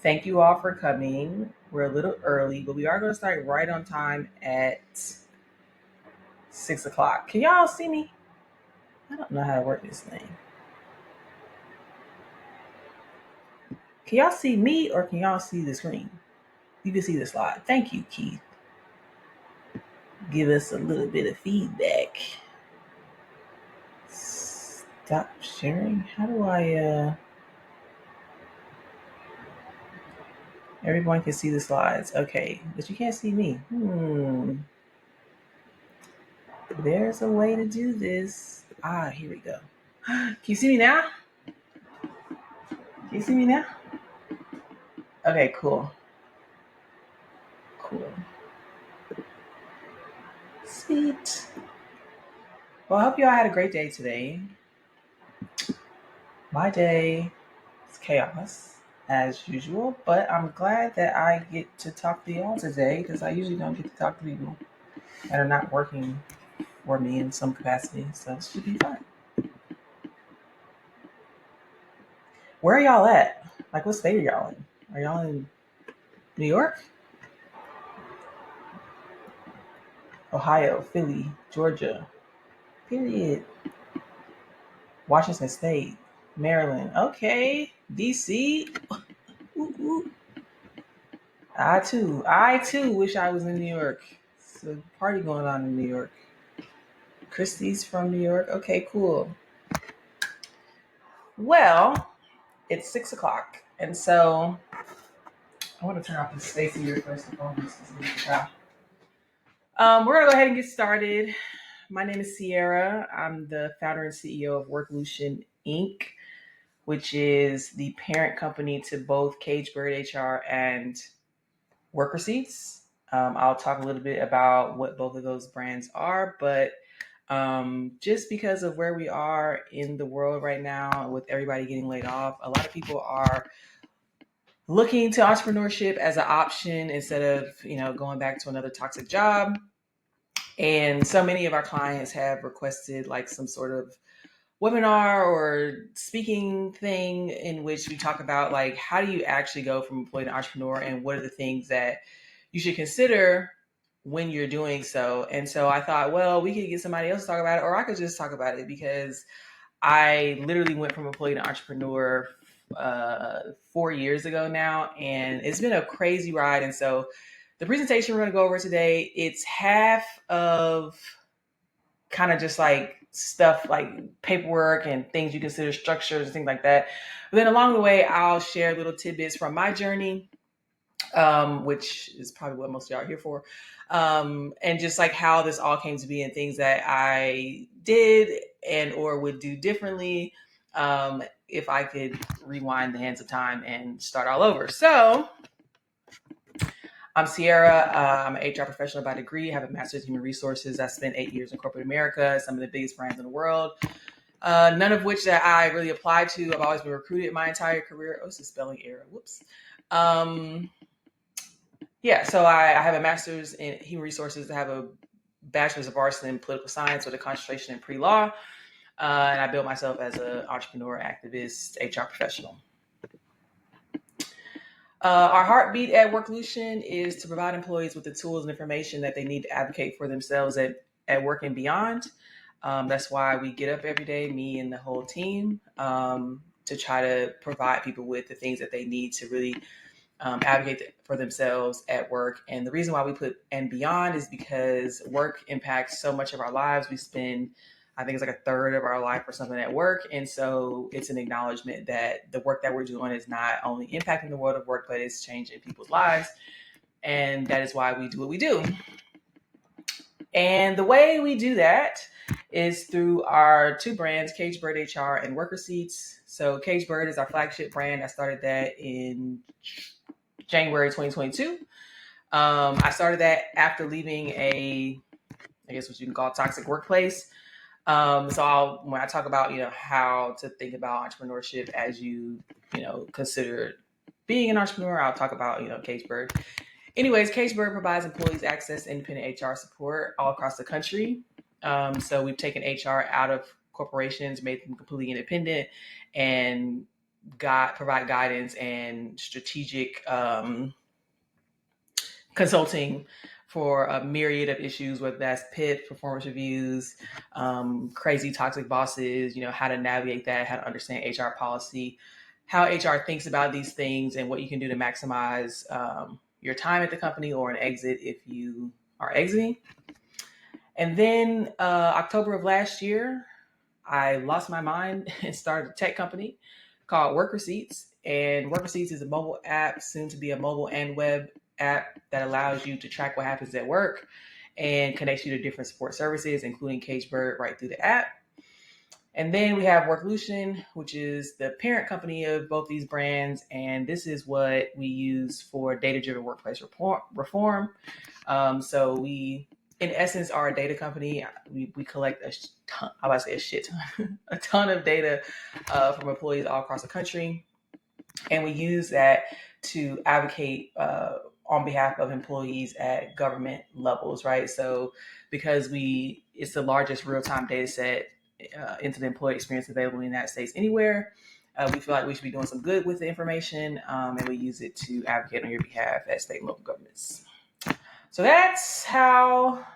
Thank you all for coming. We're a little early, but we are going to start right on time at 6 o'clock. Can y'all see me? I don't know how to work this thing. Can y'all see me or can y'all see the screen? You can see the slide. Thank you, Keith. Give us a little bit of feedback. Stop sharing. How do I everyone can see the slides. Okay, but you can't see me. There's a way to do this. Here we go. Can you see me now? Can you see me now? Okay, cool. Cool. Sweet. Well, I hope you all had a great day today. My day is chaos as usual, but I'm glad that I get to talk to y'all today because I usually don't get to talk to people that are not working for me in some capacity. So it should be fun. Where are y'all at? Like, what state are y'all in? Are y'all in New York? Ohio, Philly, Georgia, period. Washington State, Maryland, okay, DC. Ooh, ooh. I too wish I was in New York. It's a party going on in New York. Christy's from New York. Okay, cool. Well, it's 6 o'clock, and so I want to turn off the space here first and foremost. We're gonna go ahead and get started. My name is Sierra. I'm the founder and CEO of Worklution Inc., which is the parent company to both Cagebird HR and Work Receipts. I'll talk a little bit about what both of those brands are, but just because of where we are in the world right now with everybody getting laid off, a lot of people are looking to entrepreneurship as an option instead of going back to another toxic job. And so many of our clients have requested like some sort of webinar or speaking thing in which we talk about like how do you actually go from employee to entrepreneur and what are the things that you should consider when you're doing so. And so I thought, well, we could get somebody else to talk about it, or I could just talk about it because I literally went from employee to entrepreneur 4 years ago now, and it's been a crazy ride. And so the presentation we're going to go over today, it's half of kind of just like stuff like paperwork and things you consider structures and things like that. But then along the way, I'll share little tidbits from my journey, which is probably what most of y'all are here for, and just like how this all came to be and things that I did and or would do differently if I could rewind the hands of time and start all over. So I'm Sierra. I'm an HR professional by degree. I have a master's in human resources. I spent 8 years in corporate America, some of the biggest brands in the world. None of which that I really applied to. I've always been recruited my entire career. Oh, it's a spelling error. Whoops. So I have a master's in human resources. I have a bachelor's of arts in political science with a concentration in pre-law. And I built myself as an entrepreneur, activist, HR professional. Our heartbeat at Worklution is to provide employees with the tools and information that they need to advocate for themselves at work and beyond. That's why we get up every day, me and the whole team, to try to provide people with the things that they need to really advocate for themselves at work. And the reason why we put and beyond is because work impacts so much of our lives. We spend, I think it's like a third of our life or something at work. And so it's an acknowledgement that the work that we're doing is not only impacting the world of work, but it's changing people's lives. And that is why we do what we do. And the way we do that is through our two brands, Cagebird HR and Work Receipts. So Cagebird is our flagship brand. I started that in January 2022. I started that after leaving I guess what you can call a toxic workplace. So when I talk about, how to think about entrepreneurship as you consider being an entrepreneur, I'll talk about, Cagebird. Anyways, Cagebird provides employees access to independent HR support all across the country. So we've taken HR out of corporations, made them completely independent, and provide guidance and strategic consulting for a myriad of issues, whether that's PIP, performance reviews, crazy toxic bosses, how to navigate that, how to understand HR policy, how HR thinks about these things, and what you can do to maximize your time at the company or an exit if you are exiting. And then October of last year, I lost my mind and started a tech company called Work Receipts. And Work Receipts is a mobile app, soon to be a mobile and web app that allows you to track what happens at work and connects you to different support services, including CageBird, right through the app. And then we have Worklution, which is the parent company of both these brands. And this is what we use for data-driven workplace reform. So we, in essence, are a data company. We collect a shit ton, a ton of data from employees all across the country. And we use that to advocate on behalf of employees at government levels, right? So because it's the largest real-time data set into the employee experience available in the United States anywhere, we feel like we should be doing some good with the information, and we use it to advocate on your behalf at state and local governments. So that's how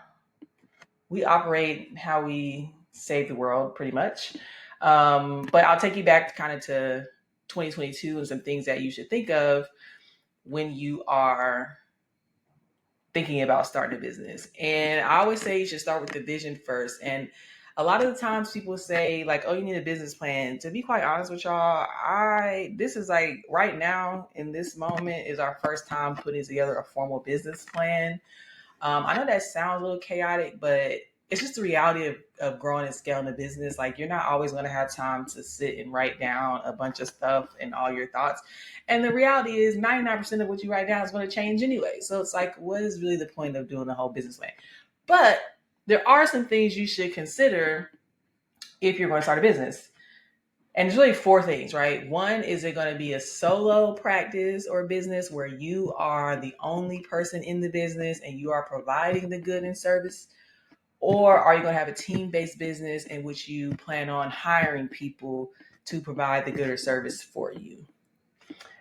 we operate, how we save the world, pretty much. But I'll take you back kind of to 2022 and some things that you should think of when you are thinking about starting a business. And I always say you should start with the vision first. And a lot of the times people say like, oh, you need a business plan. To be quite honest with y'all, this is like right now in this moment is our first time putting together a formal business plan. I know that sounds a little chaotic, but it's just the reality of growing and scaling a business. Like you're not always going to have time to sit and write down a bunch of stuff and all your thoughts. And the reality is 99% of what you write down is going to change anyway. So it's like, what is really the point of doing the whole business plan? But there are some things you should consider if you're going to start a business. And it's really 4 things, right? One, is it going to be a solo practice or business where you are the only person in the business and you are providing the good and service? Or are you going to have a team-based business in which you plan on hiring people to provide the good or service for you?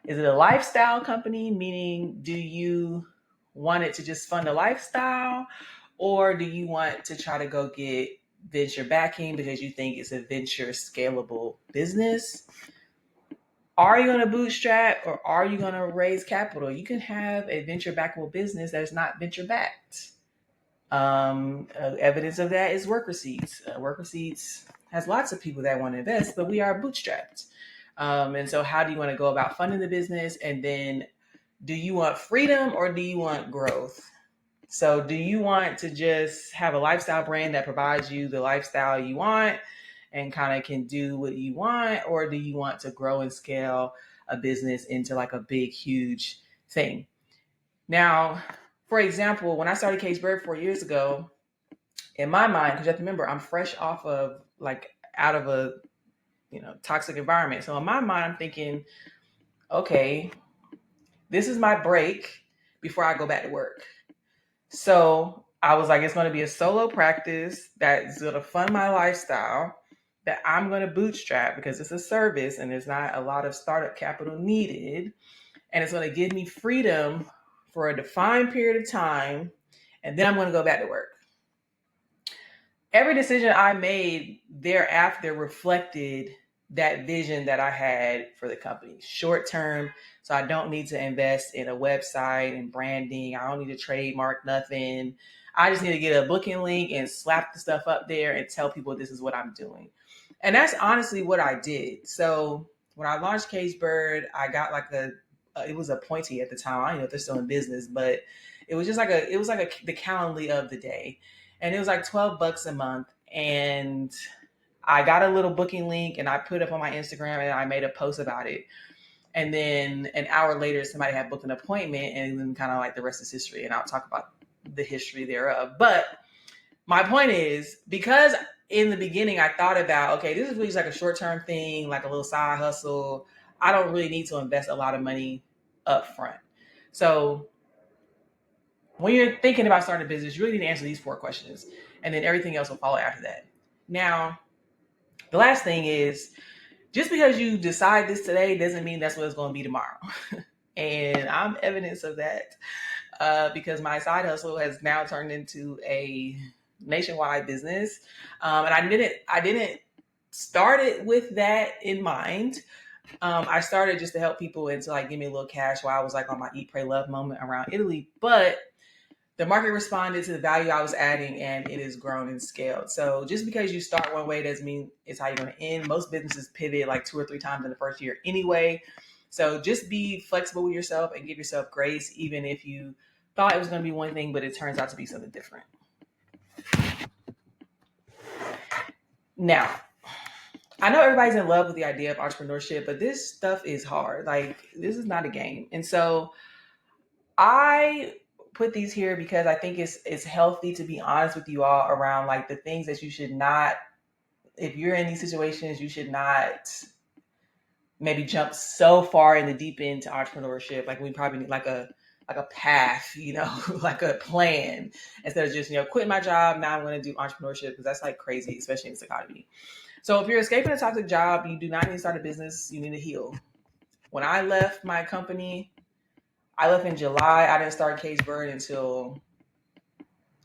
Is it a lifestyle company, meaning do you want it to just fund a lifestyle? Or do you want to try to go get venture backing because you think it's a venture scalable business? Are you going to bootstrap or are you going to raise capital? You can have a venture backable business that is not venture backed. Evidence of that is Work Receipts. Work Receipts has lots of people that want to invest, but we are bootstrapped. And so how do you want to go about funding the business? And then do you want freedom or do you want growth? So do you want to just have a lifestyle brand that provides you the lifestyle you want and kind of can do what you want? Or do you want to grow and scale a business into like a big, huge thing? Now, for example, when I started CageBird 4 years ago, in my mind, because you have to remember, I'm fresh off of out of a toxic environment. So in my mind, I'm thinking, okay, this is my break before I go back to work. So I was like, it's going to be a solo practice that's going to fund my lifestyle, that I'm going to bootstrap because it's a service and there's not a lot of startup capital needed. And it's going to give me freedom for a defined period of time. And then I'm going to go back to work. Every decision I made thereafter reflected that vision that I had for the company. Short term, so I don't need to invest in a website and branding. I don't need to trademark nothing. I just need to get a booking link and slap the stuff up there and tell people this is what I'm doing. And that's honestly what I did. So when I launched CageBird, I got it was a appointee at the time. I don't know if they're still in business, but it was just the Calendly of the day. And it was like $12 a month. And I got a little booking link and I put it up on my Instagram and I made a post about it. And then an hour later, somebody had booked an appointment, and then kind of like the rest is history. And I'll talk about the history thereof. But my point is, because in the beginning I thought about, okay, this is really just like a short-term thing, like a little side hustle. I don't really need to invest a lot of money up front. So when you're thinking about starting a business, you really need to answer these 4 questions, and then everything else will follow after that. Now, the last thing is, just because you decide this today doesn't mean that's what it's going to be tomorrow. And I'm evidence of that, because my side hustle has now turned into a nationwide business. And I didn't start it with that in mind. I started just to help people and to like give me a little cash while I was like on my eat, pray, love moment around Italy. But the market responded to the value I was adding, and it has grown and scaled. So just because you start one way doesn't mean it's how you're going to end. Most businesses pivot like 2 or 3 times in the first year anyway. So just be flexible with yourself and give yourself grace, even if you thought it was going to be one thing, but it turns out to be something different. Now, I know everybody's in love with the idea of entrepreneurship, but this stuff is hard. Like, this is not a game. And so I put these here because I think it's healthy to be honest with you all around like the things that you should not, if you're in these situations, you should not maybe jump so far in the deep end to entrepreneurship. Like we probably need like a path, like a plan, instead of just, quitting my job. Now I'm going to do entrepreneurship, because that's like crazy, especially in this economy. So if you're escaping a toxic job, you do not need to start a business. You need to heal. When I left my company, I left in July. I didn't start Cage Bird until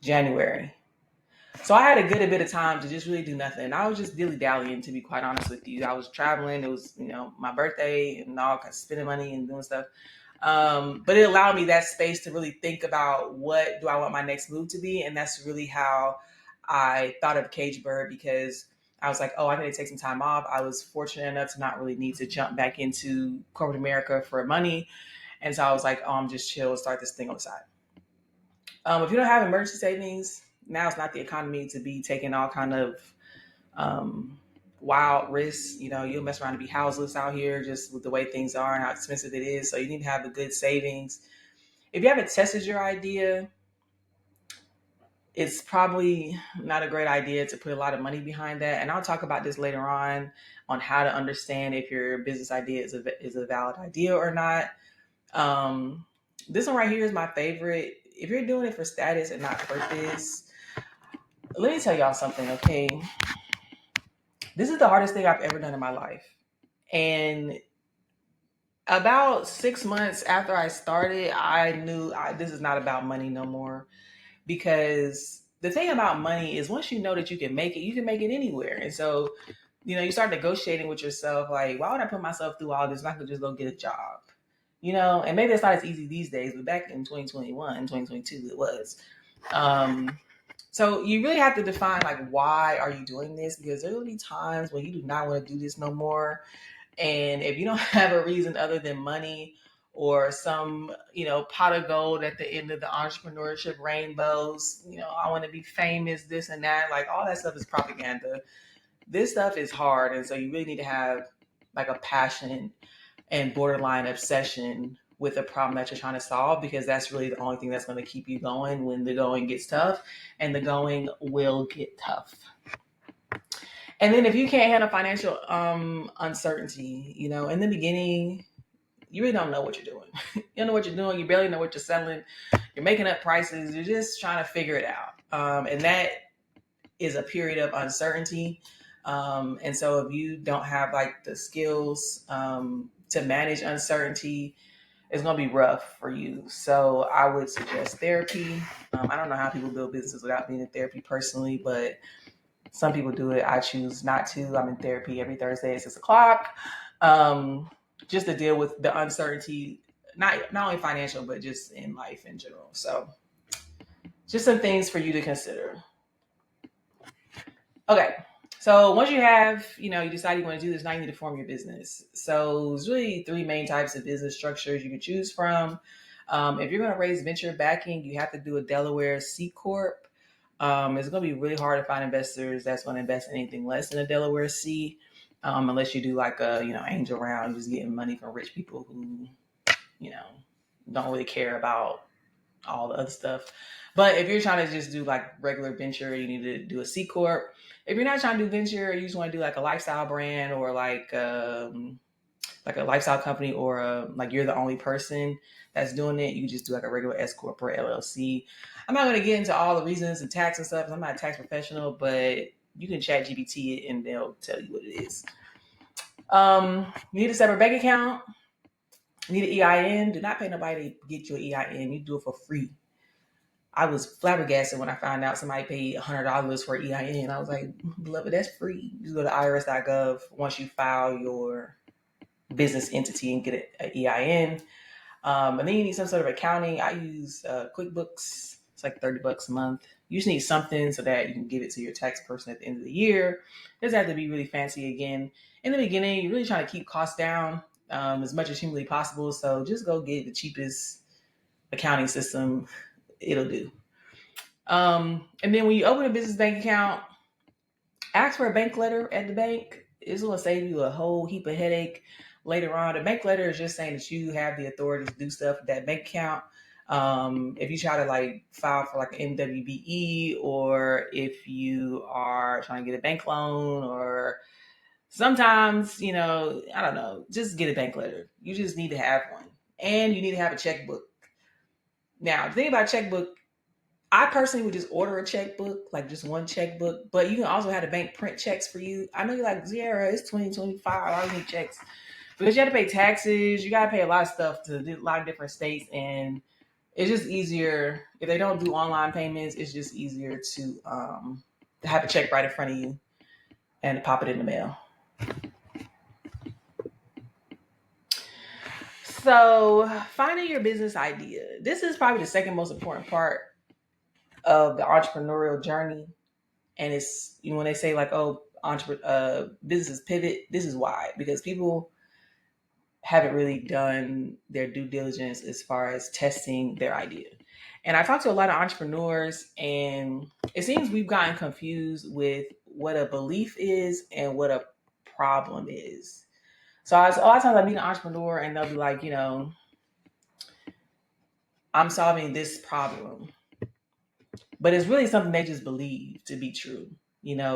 January. So I had a good bit of time to just really do nothing. I was just dilly-dallying, to be quite honest with you. I was traveling. It was, my birthday and all, kind of spending money and doing stuff. But it allowed me that space to really think about what do I want my next move to be. And that's really how I thought of Cage Bird, because I was like, oh, I need to take some time off. I was fortunate enough to not really need to jump back into corporate America for money. And so I was like, oh, I'm just chill and start this thing on the side. If you don't have emergency savings, now it's not the economy to be taking all kind of wild risks. You'll mess around and be houseless out here just with the way things are and how expensive it is. So you need to have a good savings. If you haven't tested your idea, it's probably not a great idea to put a lot of money behind that. And I'll talk about this later on how to understand if your business idea is a valid idea or not. This one right here is my favorite. If you're doing it for status and not purpose, let me tell y'all something, okay? This is the hardest thing I've ever done in my life. And about 6 months after I started, I knew this is not about money no more. Because the thing about money is, once you know that you can make it anywhere. And so, you start negotiating with yourself, like, why would I put myself through all this? I could just go get a job. And maybe it's not as easy these days, but back in 2021, 2022, it was. So you really have to define, like, why are you doing this? Because there will be times when you do not want to do this no more. And if you don't have a reason other than money or some, pot of gold at the end of the entrepreneurship rainbows, I want to be famous, this and that, like all that stuff is propaganda. This stuff is hard. And so you really need to have like a passion and borderline obsession with a problem that you're trying to solve, because that's really the only thing that's going to keep you going when the going gets tough, and the going will get tough. And then if you can't handle financial uncertainty, in the beginning, you really don't know what you're doing. You don't know what you're doing. You barely know what you're selling. You're making up prices. You're just trying to figure it out. And that is a period of uncertainty. And so if you don't have like the skills to manage uncertainty, it's going to be rough for you. So I would suggest therapy. I don't know how people build businesses without being in therapy personally, but some people do it. I choose not to. I'm in therapy every Thursday at 6:00, just to deal with the uncertainty, not only financial, but just in life in general. So just some things for you to consider. Okay. So once you have, you decide you want to do this, now you need to form your business. So there's really 3 main types of business structures you can choose from. If you're going to raise venture backing, you have to do a Delaware C Corp. It's going to be really hard to find investors that's going to invest in anything less than a Delaware C, unless you do like a, angel round, just getting money from rich people who, don't really care about all the other stuff. But if you're trying to just do like regular venture, you need to do a C Corp. If you're not trying to do venture, you just want to do like a lifestyle brand or like a lifestyle company, or like you're the only person that's doing it, you just do like a regular S Corp or LLC. I'm not going to get into all the reasons and tax and stuff, because I'm not a tax professional, but you can chat GPT it and they'll tell you what it is. You need a separate bank account. You need an EIN. Do not pay nobody to get your EIN. You do it for free. I was flabbergasted when I found out somebody paid $100 for EIN. I was like, beloved, that's free. You just go to irs.gov once you file your business entity and get an EIN. And then you need some sort of accounting. I use QuickBooks. It's like $30 a month. You just need something so that you can give it to your tax person at the end of the year. It doesn't have to be really fancy again. In the beginning, you're really trying to keep costs down as much as humanly possible. So just go get the cheapest accounting system. It'll do. And then when you open a business bank account, ask for a bank letter at the bank. It's going to save you a whole heap of headache later on. A bank letter is just saying that you have the authority to do stuff with that bank account. If you try to like file for like an MWBE, or if you are trying to get a bank loan, or sometimes, I don't know, just get a bank letter. You just need to have one. And you need to have a checkbook. Now, the thing about checkbook, I personally would just order a checkbook, like just one checkbook, but you can also have the bank print checks for you. I know you're like, Zara, it's 2025. I don't need checks. Because you have to pay taxes. You got to pay a lot of stuff to a lot of different states. And it's just easier. If they don't do online payments, it's just easier to have a check right in front of you and pop it in the mail. So finding your business idea. This is probably the second most important part of the entrepreneurial journey. And it's, when they say like, oh, businesses pivot, this is why. Because people haven't really done their due diligence as far as testing their idea. And I talked to a lot of entrepreneurs, and it seems we've gotten confused with what a belief is and what a problem is. So a lot of times I meet an entrepreneur and they'll be like, I'm solving this problem. But it's really something they just believe to be true.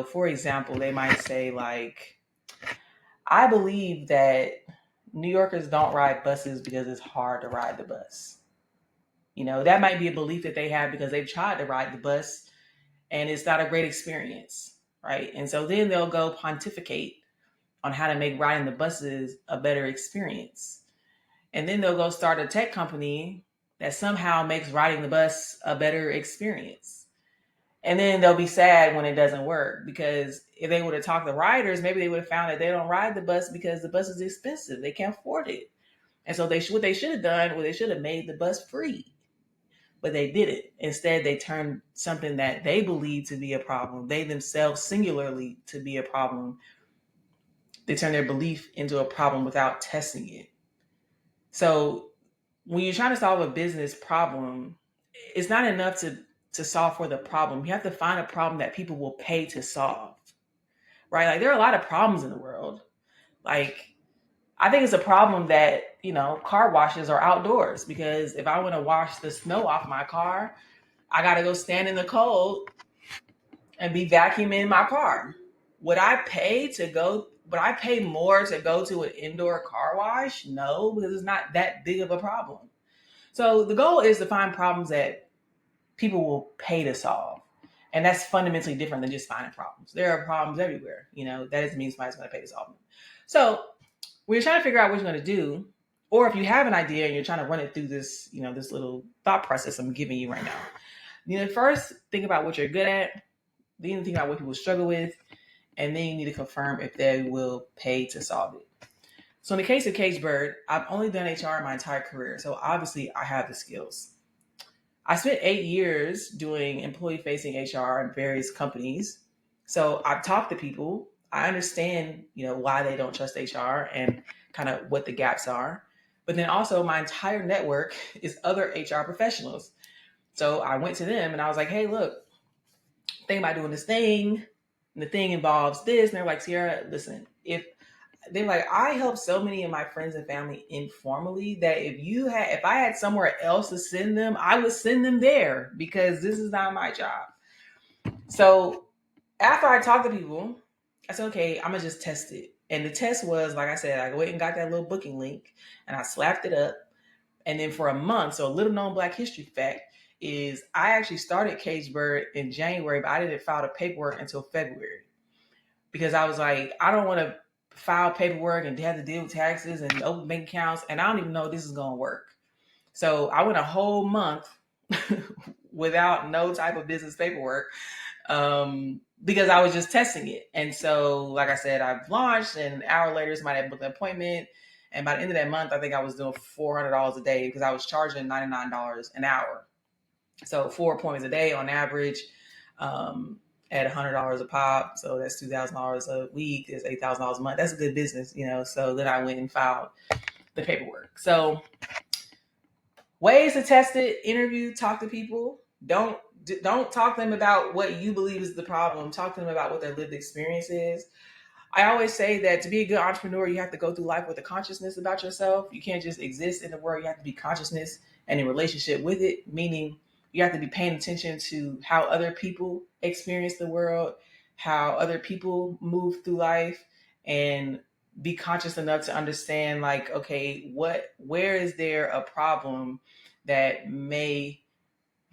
For example, they might say like, I believe that New Yorkers don't ride buses because it's hard to ride the bus. That might be a belief that they have because they've tried to ride the bus and it's not a great experience, right? And so then they'll go pontificate on how to make riding the buses a better experience. And then they'll go start a tech company that somehow makes riding the bus a better experience. And then they'll be sad when it doesn't work, because if they would have talked to riders, maybe they would have found that they don't ride the bus because the bus is expensive. They can't afford it. And so what they should have done was they should have made the bus free. But they didn't. Instead, they turned something that they believe to be a problem, they themselves singularly to be a problem, they turn their belief into a problem without testing it. So when you're trying to solve a business problem, it's not enough to solve for the problem. You have to find a problem that people will pay to solve, right? Like there are a lot of problems in the world. Like I think it's a problem that, car washes are outdoors, because if I want to wash the snow off my car, I got to go stand in the cold and be vacuuming my car. Would I pay more to go to an indoor car wash? No, because it's not that big of a problem. So the goal is to find problems that people will pay to solve. And that's fundamentally different than just finding problems. There are problems everywhere. That doesn't mean somebody's going to pay to solve them. So when you're trying to figure out what you're going to do, or if you have an idea and you're trying to run it through this, this little thought process I'm giving you right now, first think about what you're good at. Then you need to think about what people struggle with, and then you need to confirm if they will pay to solve it. So in the case of CageBird, I've only done HR my entire career, so obviously I have the skills. I spent 8 years doing employee-facing HR in various companies. So I've talked to people. I understand, why they don't trust HR and kind of what the gaps are. But then also my entire network is other HR professionals. So I went to them and I was like, hey, look, think about doing this thing. And the thing involves this. And they're like, Sierra, listen, they're like, I help so many of my friends and family informally that if I had somewhere else to send them, I would send them there, because this is not my job. So after I talked to people, I said, okay, I'm gonna just test it. And the test was, like I said, I went and got that little booking link and I slapped it up. And then for a month, so a little known Black history fact is I actually started CageBird in January, but I didn't file the paperwork until February, because I was like, I don't want to file paperwork and have to deal with taxes and open bank accounts, and I don't even know if this is going to work. So I went a whole month without no type of business paperwork, because I was just testing it. And so, like I said, I've launched, and an hour later, somebody had booked an appointment. And by the end of that month, I think I was doing $400 a day because I was charging $99 an hour. So 4 appointments a day on average, at $100 a pop. So that's $2,000 a week. It's $8,000 a month. That's a good business, you know. So then I went and filed the paperwork. So ways to test it: interview, talk to people. Don't talk to them about what you believe is the problem. Talk to them about what their lived experience is. I always say that to be a good entrepreneur, you have to go through life with a consciousness about yourself. You can't just exist in the world. You have to be consciousness and in relationship with it, meaning you have to be paying attention to how other people experience the world, how other people move through life, and be conscious enough to understand, like, okay, where is there a problem that may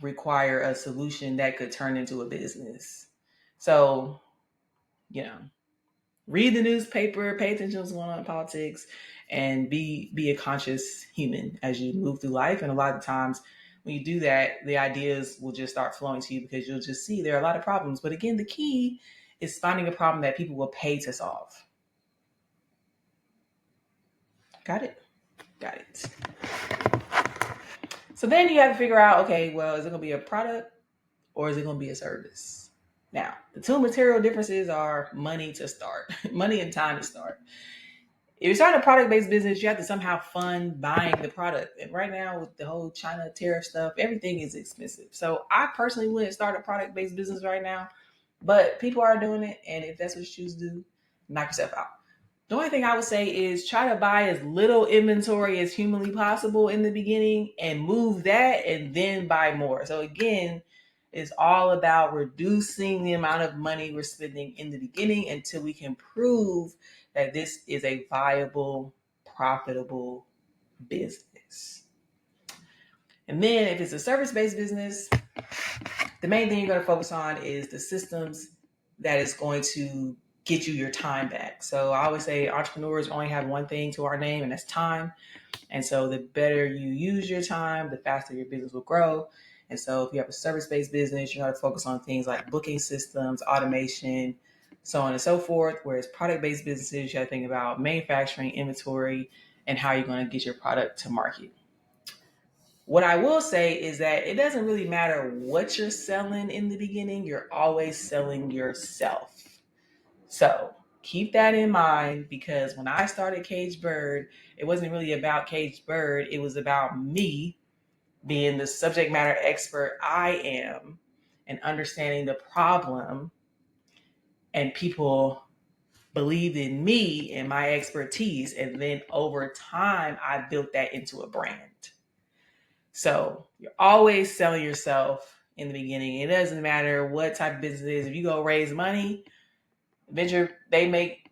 require a solution that could turn into a business. So, you know, read the newspaper, pay attention to what's going on in politics, and be a conscious human as you move through life. And a lot of times when you do that, the ideas will just start flowing to you because you'll just see there are a lot of problems. But again, the key is finding a problem that people will pay to solve. Got it? Got it. So then you have to figure out, okay, well, is it going to be a product or is it going to be a service? Now, the two material differences are money to start, money and time to start. If you're starting a product-based business, you have to somehow fund buying the product. And right now, with the whole China tariff stuff, everything is expensive. So I personally wouldn't start a product-based business right now, but people are doing it. And if that's what you choose to do, knock yourself out. The only thing I would say is try to buy as little inventory as humanly possible in the beginning and move that and then buy more. So again, it's all about reducing the amount of money we're spending in the beginning until we can prove that this is a viable, profitable business. And then if it's a service-based business, the main thing you're going to focus on is the systems that is going to get you your time back. So I always say entrepreneurs only have one thing to our name, and that's time. And so the better you use your time, the faster your business will grow. And so if you have a service-based business, you got to focus on things like booking systems, automation, so on and so forth. Whereas product-based businesses, you got to think about manufacturing, inventory, and how you're going to get your product to market. What I will say is that it doesn't really matter what you're selling in the beginning. You're always selling yourself. So keep that in mind, because when I started Caged Bird, it wasn't really about Caged Bird. It was about me being the subject matter expert I am and understanding the problem, and people believed in me and my expertise. And then over time, I built that into a brand. So you're always selling yourself in the beginning. It doesn't matter what type of business it is. If you go raise money, they make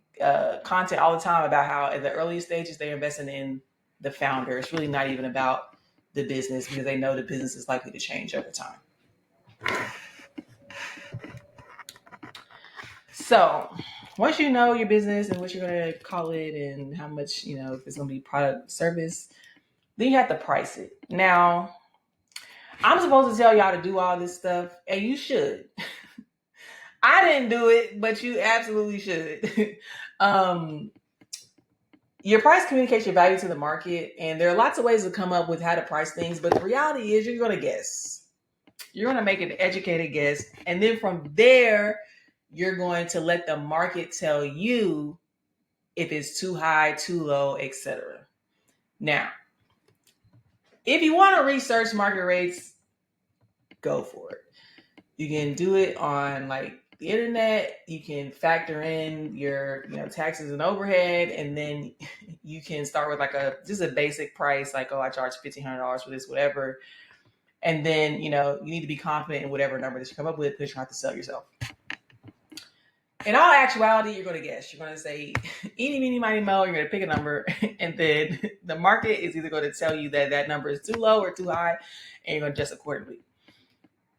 content all the time about how at the earliest stages they're investing in the founder. It's really not even about the business because they know the business is likely to change over time. So once you know your business and what you're going to call it and how much, if it's going to be product, service, then you have to price it. Now, I'm supposed to tell y'all to do all this stuff, and you should. I didn't do it, but you absolutely should. Your price communicates your value to the market, and there are lots of ways to come up with how to price things, but the reality is you're going to guess. You're going to make an educated guess, and then from there, you're going to let the market tell you if it's too high, too low, etc. Now, if you want to research market rates, go for it. You can do it on like the internet. You can factor in your taxes and overhead, and then you can start with like just a basic price, like, oh, I charge $1,500 for this, whatever. And then you need to be confident in whatever number that you come up with because you have to sell yourself. In all actuality, you're going to guess. You're going to say eeny, meeny, miny, mo. You're going to pick a number, and then the market is either going to tell you that that number is too low or too high, and you're going to adjust accordingly.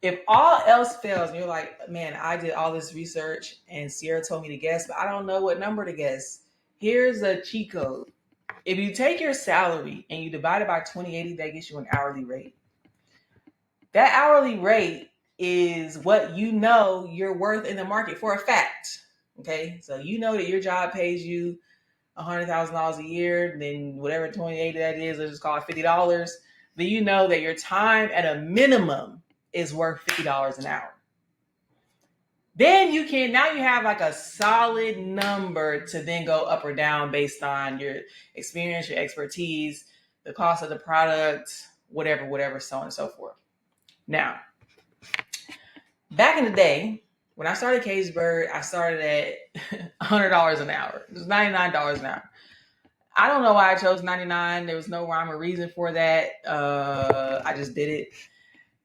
If all else fails and you're like, man, I did all this research and Sierra told me to guess, but I don't know what number to guess, Here's a cheat code. If you take your salary and you divide it by 2080, that gets you an hourly rate. That hourly rate is what you know you're worth in the market for a fact. Okay, so you know that your job pays you $100,000 a year, then whatever 2080 that is, let's just call it $50. Then you know that your time at a minimum is worth $50 an hour. Then you have like a solid number to then go up or down based on your experience, your expertise, the cost of the product, whatever, so on and so forth. Now, back in the day, when I started Cagebird, I started at $100 an hour. It was $99 an hour. I don't know why I chose 99. There was no rhyme or reason for that. I just did it.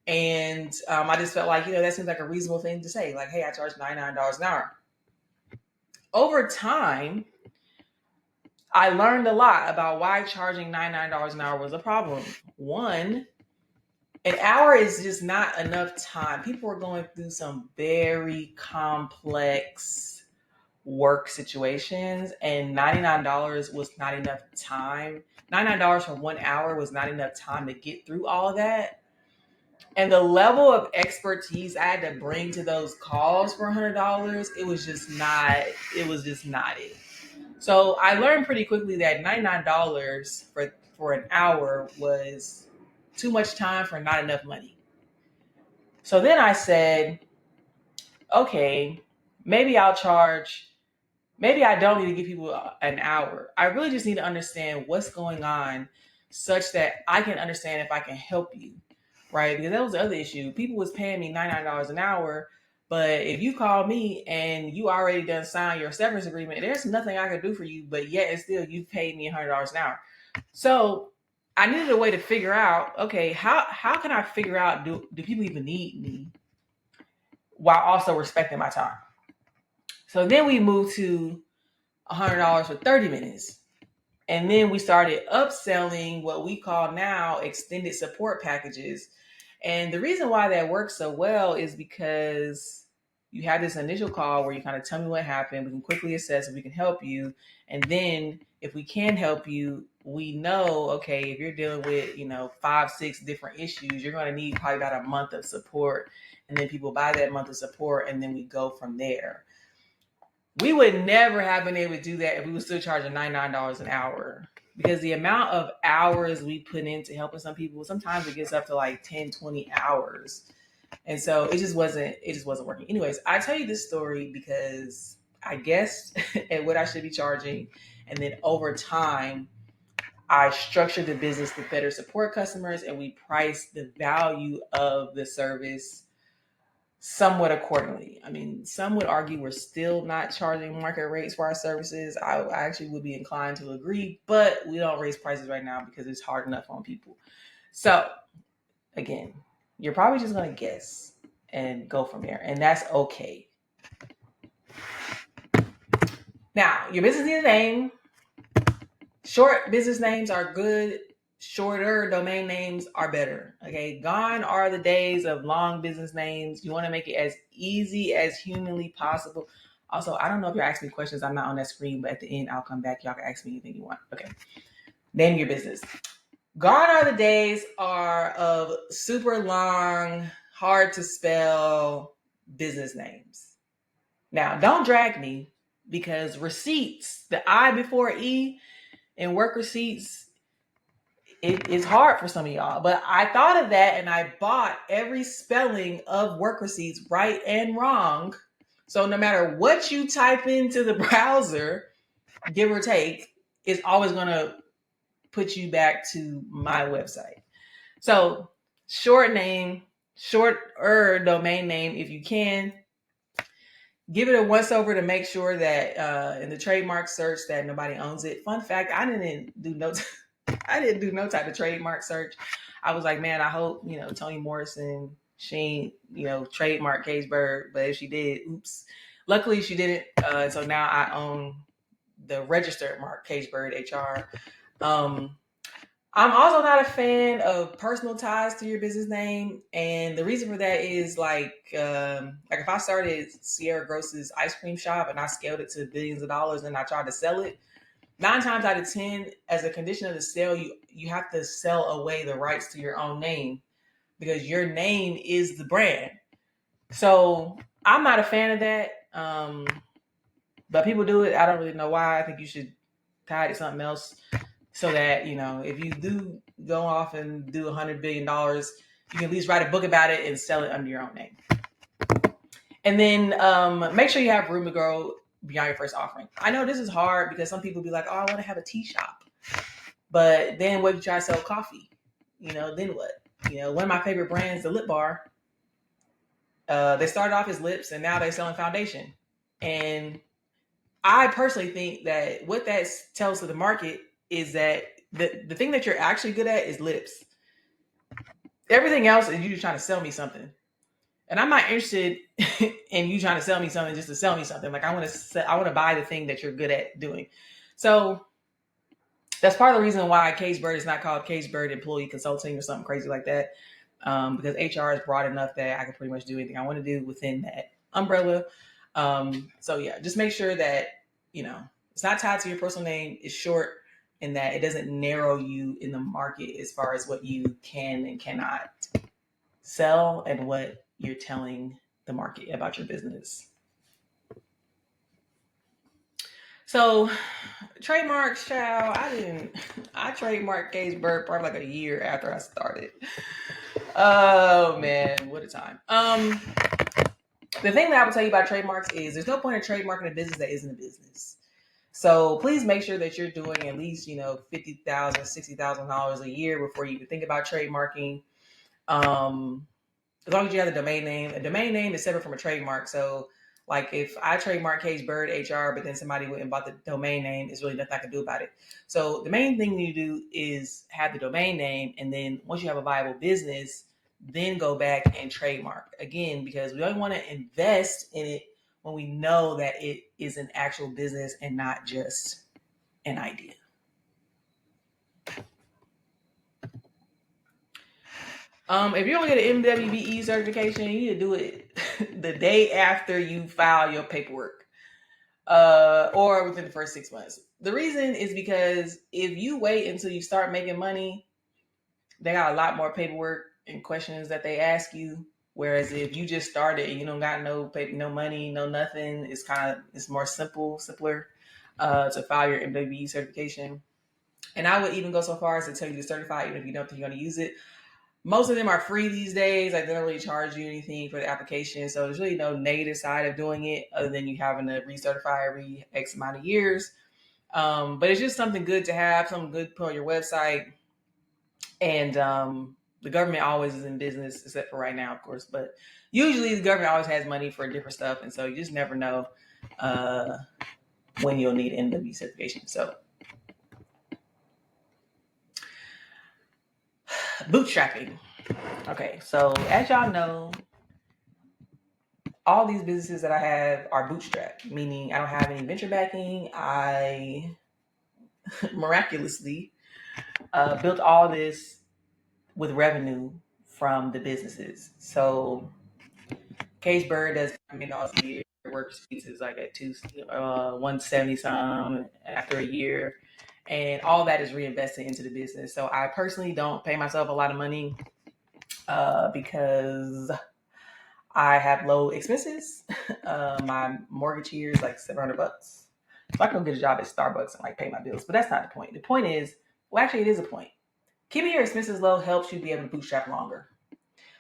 And I just felt like, that seems like a reasonable thing to say. Like, hey, I charge $99 an hour. Over time, I learned a lot about why charging $99 an hour was a problem. One, an hour is just not enough time. People are going through some very complex work situations, and $99 was not enough time. $99 for 1 hour was not enough time to get through all of that. And the level of expertise I had to bring to those calls for $100, it was just not it. So I learned pretty quickly that $99 for an hour was too much time for not enough money. So then I said, okay, maybe I don't need to give people an hour. I really just need to understand what's going on such that I can understand if I can help you, right? Because that was the other issue. People was paying me $99 an hour, but if you call me and you already done signed your severance agreement, there's nothing I can do for you, but yet and still you paid me $100 an hour. So I needed a way to figure out, okay, how can I figure out, do people even need me while also respecting my time? So then we moved to $100 for 30 minutes. And then we started upselling what we call now extended support packages. And the reason why that works so well is because you have this initial call where you kind of tell me what happened. We can quickly assess if we can help you. And then if we can help you, we know, okay, if you're dealing with, 5-6 different issues, you're going to need probably about a month of support. And then people buy that month of support, and then we go from there. We would never have been able to do that if we were still charging $99 an hour, because the amount of hours we put into helping some people, sometimes it gets up to like 10, 20 hours. And so it just wasn't working. Anyways, I tell you this story because I guessed at what I should be charging. And then over time, I structured the business to better support customers, and we priced the value of the service somewhat accordingly. I mean, some would argue we're still not charging market rates for our services. I actually would be inclined to agree, but we don't raise prices right now because it's hard enough on people. So again, you're probably just going to guess and go from there, and that's okay. Now, your business needs a name. Short business names are good. Shorter domain names are better. Okay, gone are the days of long business names. You want to make it as easy as humanly possible. Also, I don't know if you're asking me questions. I'm not on that screen, but at the end, I'll come back. Y'all can ask me anything you want. Okay, name your business. Gone are the days of super long, hard to spell business names. Now, don't drag me, because receipts, the I before E in work receipts, it's hard for some of y'all, but I thought of that and I bought every spelling of work receipts, right and wrong. So no matter what you type into the browser, give or take, it's always going to put you back to my website. So shorter domain name if you can. Give it a once over to make sure that in the trademark search that nobody owns it. Fun fact, I didn't do no type of trademark search. I was like, man, I hope, Toni Morrison, she ain't, trademark Cagebird, but if she did, oops. Luckily she didn't. So now I own the registered mark Cagebird HR. I'm also not a fan of personal ties to your business name. And the reason for that is like if I started Sierra Gross's ice cream shop and I scaled it to billions of dollars and I tried to sell it, 9 times out of 10, as a condition of the sale, you have to sell away the rights to your own name because your name is the brand. So I'm not a fan of that. But people do it. I don't really know why. I think you should tie it to something else so that, if you do go off and do $100 billion, you can at least write a book about it and sell it under your own name. And then make sure you have room to grow beyond your first offering. I know this is hard because some people be like, oh, I want to have a tea shop. But then what if you try to sell coffee? Then what? One of my favorite brands, the Lip Bar, they started off as lips and now they're selling foundation. And I personally think that what that tells to the market is that the thing that you're actually good at is lips. Everything else is you just trying to sell me something. And I'm not interested in you trying to sell me something just to sell me something. Like I want to buy the thing that you're good at doing. So that's part of the reason why Cage Bird is not called Cage Bird Employee Consulting or something crazy like that. Because HR is broad enough that I can pretty much do anything I want to do within that umbrella. So yeah, just make sure that, it's not tied to your personal name. It's short and that it doesn't narrow you in the market as far as what you can and cannot sell and what you're telling the market about your business. So trademarks, child, I trademarked Cage Bird probably like a year after I started. Oh man, what a time. The thing that I would tell you about trademarks is there's no point in trademarking a business that isn't a business. So please make sure that you're doing at least, $50,000, $60,000 a year before you can think about trademarking. As long as you have the domain name. A domain name is separate from a trademark. So like if I trademark Cage Bird HR, but then somebody went and bought the domain name, it's really nothing I can do about it. So the main thing you do is have the domain name. And then once you have a viable business, then go back and trademark again, because we only want to invest in it when we know that it is an actual business and not just an idea. If you don't get an MWBE certification, you need to do it the day after you file your paperwork, or within the first 6 months. The reason is because if you wait until you start making money, they got a lot more paperwork and questions that they ask you. Whereas if you just started and you don't got no paper, no money, no nothing, it's more simpler to file your MWBE certification. And I would even go so far as to tell you to certify even if you don't think you're going to use it. Most of them are free these days. Like they don't really charge you anything for the application. So there's really no negative side of doing it other than you having to recertify every X amount of years. But it's just something good to have, something good to put on your website. And the government always is in business, except for right now, of course. But usually the government always has money for different stuff. And so you just never know when you'll need MW certification. So bootstrapping. Okay, so as y'all know, all these businesses that I have are bootstrapped, meaning I don't have any venture backing. I miraculously built all this with revenue from the businesses. So Cage Bird does $1 million a year. Works is like at 170 something after a year, and all that is reinvested into the business. So I personally don't pay myself a lot of money because I have low expenses. My mortgage here is like $700. So I can go get a job at Starbucks and like pay my bills. But that's not the point. The point is, well, actually, it is a point. Keeping your expenses low helps you be able to bootstrap longer.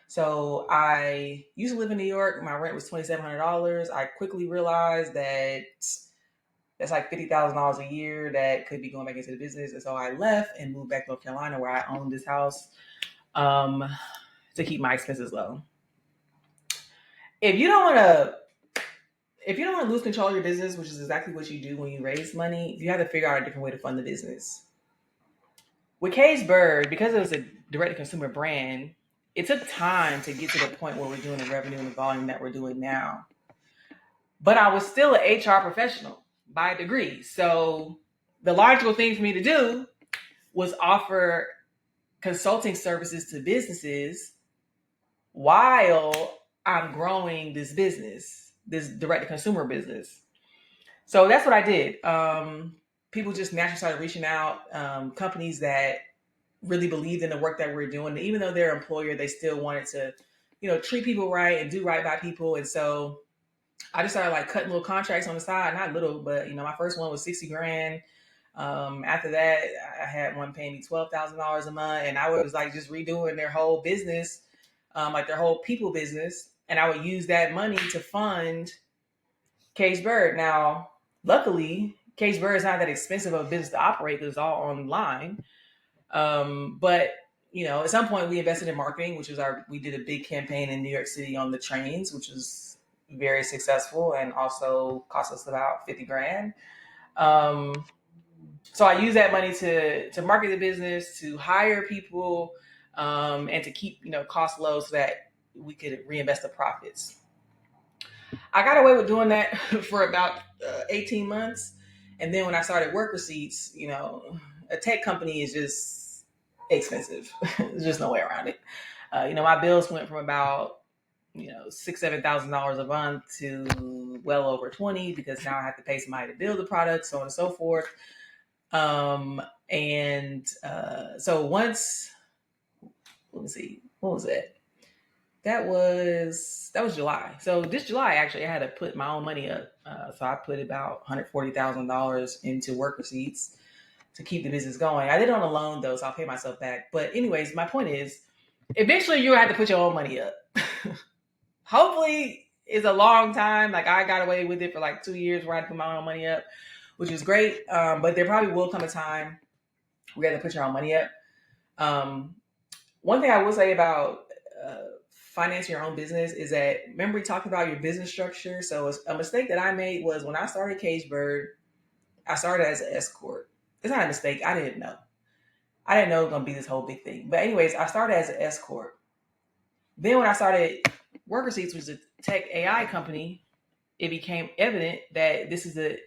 So I used to live in New York. My rent was $2,700. I quickly realized that that's like $50,000 a year that could be going back into the business. And so I left and moved back to North Carolina where I own this house to keep my expenses low. If you don't want to lose control of your business, which is exactly what you do when you raise money, you have to figure out a different way to fund the business. With Cage Bird, because it was a direct-to-consumer brand, it took time to get to the point where we're doing the revenue and the volume that we're doing now. But I was still an HR professional by degree. So the logical thing for me to do was offer consulting services to businesses while I'm growing this business, this direct-to-consumer business. So that's what I did. people just naturally started reaching out. Companies that really believed in the work that we're doing, even though they're an employer, they still wanted to, treat people right and do right by people. And so I just started like cutting little contracts on the side, not little, but my first one was 60 grand. After that, I had one paying me $12,000 a month, and I was like just redoing their whole business, like their whole people business, and I would use that money to fund Cage Bird. Now, luckily, Cage Bird is not that expensive of a business to operate because it's all online. But at some point we invested in marketing, which was we did a big campaign in New York City on the trains, which was very successful and also cost us about 50 grand. So I use that money to market the business, to hire people, and to keep costs low so that we could reinvest the profits. I got away with doing that for about 18 months, and then when I started work receipts, a tech company is just expensive. There's just no way around it. My bills went from about $6,000-7,000 a month to well over 20 because now I have to pay somebody to build the product, so on and so forth. So once, let me see, what was it? That was July. So this July, actually, I had to put my own money up. So I put about $140,000 into work receipts to keep the business going. I did it on a loan though, so I'll pay myself back. But anyways, my point is, eventually you'll have to put your own money up. Hopefully, it's a long time. Like I got away with it for like 2 years where I had to put my own money up, which is great. But there probably will come a time where you have to put your own money up. One thing I will say about financing your own business is that, remember we talked about your business structure. So a mistake that I made was when I started Cage Bird, I started as an S corp. It's not a mistake. I didn't know. I didn't know it was going to be this whole big thing. But anyways, I started as an S corp. Then when I started Work Receipts, which is a tech AI company, it became evident that this is a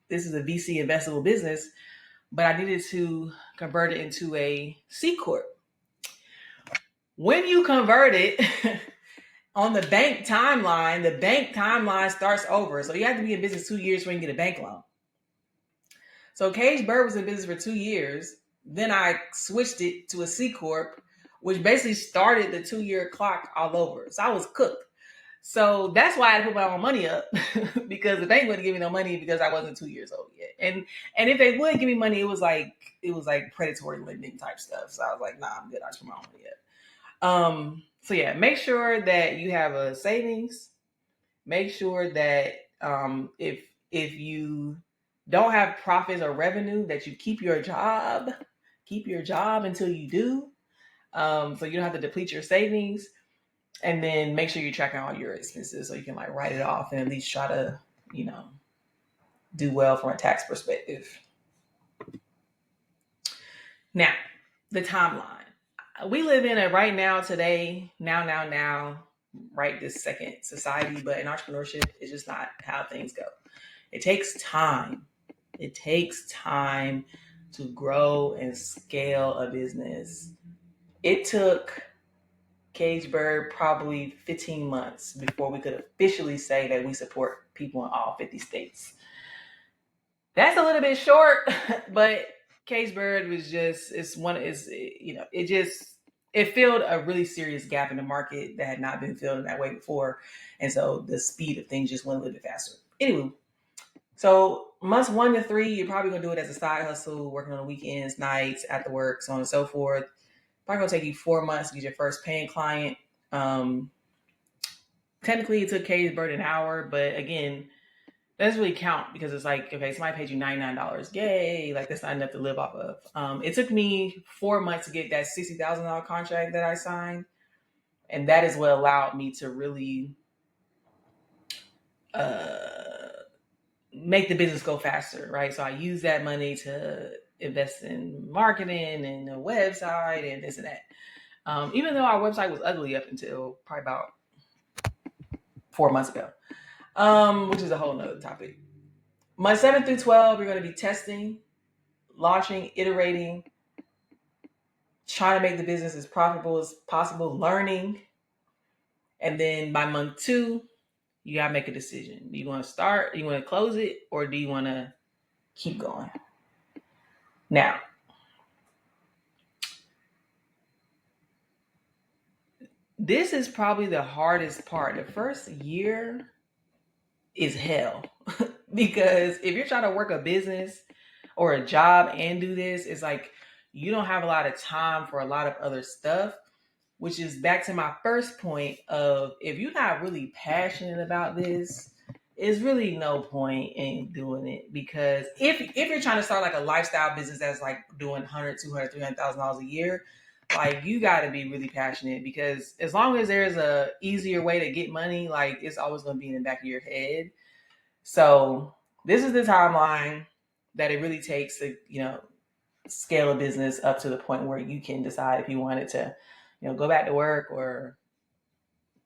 VC investable business, but I needed to convert it into a C corp. When you convert it on the bank timeline starts over. So you have to be in business 2 years before you get a bank loan. So Cage Bird was in business for 2 years. Then I switched it to a C corp, which basically started the 2-year clock all over. So I was cooked. So that's why I had to put my own money up because the bank wouldn't give me no money because I wasn't 2 years old yet. And if they would give me money, it was like predatory lending type stuff. So I was like, nah, I'm good. I just put my own money up. So yeah, make sure that you have a savings. Make sure that if you don't have profits or revenue, that you keep your job. Keep your job until you do. So you don't have to deplete your savings. And then make sure you're tracking all your expenses so you can like write it off and at least try to, do well from a tax perspective. Now, the timeline. We live in a right now, today, now, right this second society, but in entrepreneurship, it's just not how things go. It takes time. It takes time to grow and scale a business. It took Cage Bird probably 15 months before we could officially say that we support people in all 50 states. That's a little bit short, but Cage Bird was just, it filled a really serious gap in the market that had not been filled in that way before. And so the speed of things just went a little bit faster. Anyway, so months 1 to 3, you're probably going to do it as a side hustle, working on the weekends, nights, after work, so on and so forth. Probably going to take you 4 months to get your first paying client. Technically, it took Cage Bird an hour, but again, that doesn't really count because it's like, okay, somebody paid you $99. Yay. Like, that's not enough to live off of. It took me 4 months to get that $60,000 contract that I signed. And that is what allowed me to really make the business go faster, right? So I use that money to invest in marketing and a website and this and that. Even though our website was ugly up until probably about 4 months ago. Which is a whole nother topic. Month 7 through 12, we're going to be testing, launching, iterating, trying to make the business as profitable as possible, learning. And then by month 2, you got to make a decision. Do you want to start? Do you want to close it? Or do you want to keep going. Now, this is probably the hardest part. The first year is hell because if you're trying to work a business or a job and do this, it's like you don't have a lot of time for a lot of other stuff, which is back to my first point of if you're not really passionate about this, it's really no point in doing it. Because if you're trying to start like a lifestyle business that's like doing 100, 200, $300,000 a year, like you got to be really passionate, because as long as there's a easier way to get money, like it's always going to be in the back of your head. So this is the timeline that it really takes to, scale a business up to the point where you can decide if you wanted to, go back to work or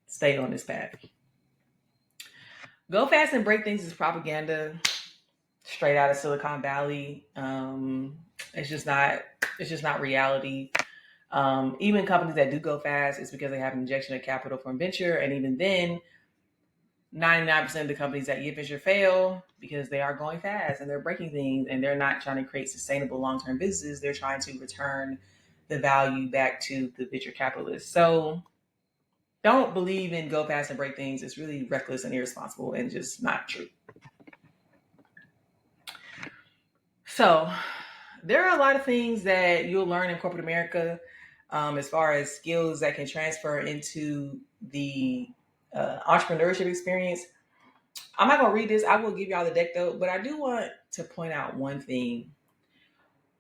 stay on this path. Go fast and break things is propaganda straight out of Silicon Valley. It's just not. It's just not reality. Even companies that do go fast, it's because they have an injection of capital from venture, and even then, 99% of the companies that get venture fail because they are going fast and they're breaking things and they're not trying to create sustainable long-term businesses. They're trying to return the value back to the venture capitalists. So don't believe in go fast and break things. It's really reckless and irresponsible and just not true. So there are a lot of things that you'll learn in corporate America, as far as skills that can transfer into the entrepreneurship experience. I'm not going to read this. I will give y'all the deck though, but I do want to point out one thing.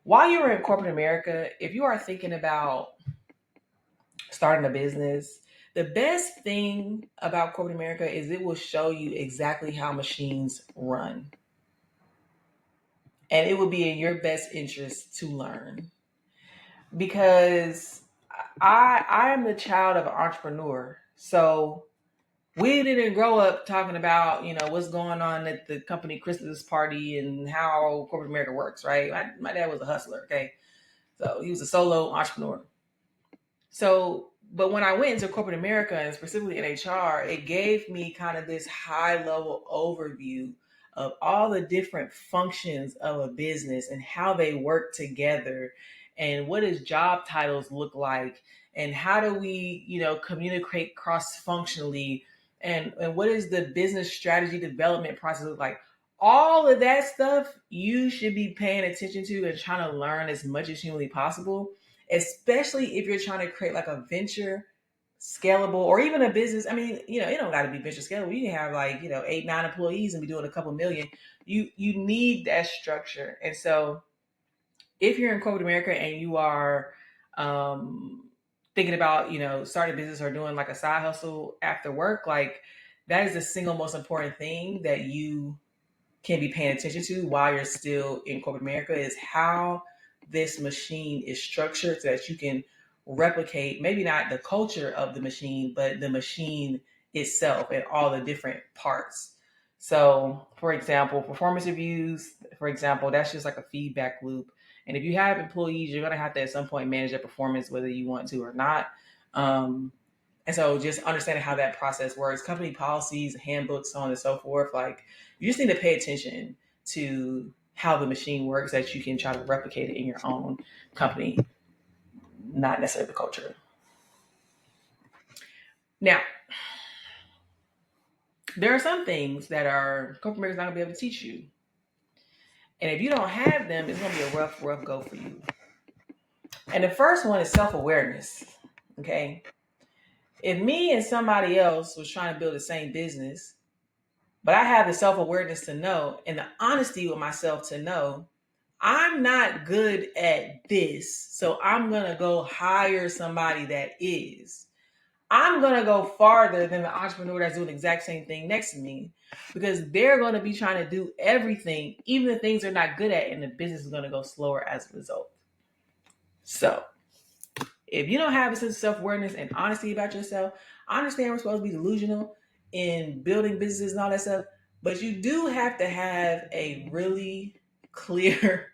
While you're in corporate America, if you are thinking about starting a business, the best thing about corporate America is it will show you exactly how machines run. And it will be in your best interest to learn. Because I am the child of an entrepreneur. So we didn't grow up talking about, what's going on at the company Christmas party and how corporate America works, right? My dad was a hustler, okay? So he was a solo entrepreneur. So, but when I went into corporate America and specifically in HR, it gave me kind of this high level overview of all the different functions of a business and how they work together and what does job titles look like and how do we, communicate cross functionally and what is the business strategy development process look like. All of that stuff you should be paying attention to and trying to learn as much as humanly possible, especially if you're trying to create like a venture scalable or even a business. I mean, it don't got to be venture scalable. You can have like, 8, 9 employees and be doing a couple million. You need that structure. And so if you're in corporate America and you are thinking about, starting a business or doing like a side hustle after work, like that is the single most important thing that you can be paying attention to while you're still in corporate America is how this machine is structured so that you can replicate maybe not the culture of the machine, but the machine itself and all the different parts. So, for example, performance reviews, for example, that's just like a feedback loop. And if you have employees, you're going to have to at some point manage their performance, whether you want to or not. And so just understanding how that process works, company policies, handbooks, so on and so forth, like you just need to pay attention to how the machine works that you can try to replicate it in your own company, not necessarily the culture. Now, there are some things that are corporate America's not gonna be able to teach you. And if you don't have them, it's gonna be a rough go for you. And the first one is self-awareness. Okay. If me and somebody else was trying to build the same business, but I have the self-awareness to know and the honesty with myself to know I'm not good at this, so I'm going to go hire somebody that is. I'm going to go farther than the entrepreneur that's doing the exact same thing next to me because they're going to be trying to do everything, even the things they're not good at, and the business is going to go slower as a result. So, if you don't have a sense of self-awareness and honesty about yourself, I understand we're supposed to be delusional in building businesses and all that stuff, but you do have to have a really clear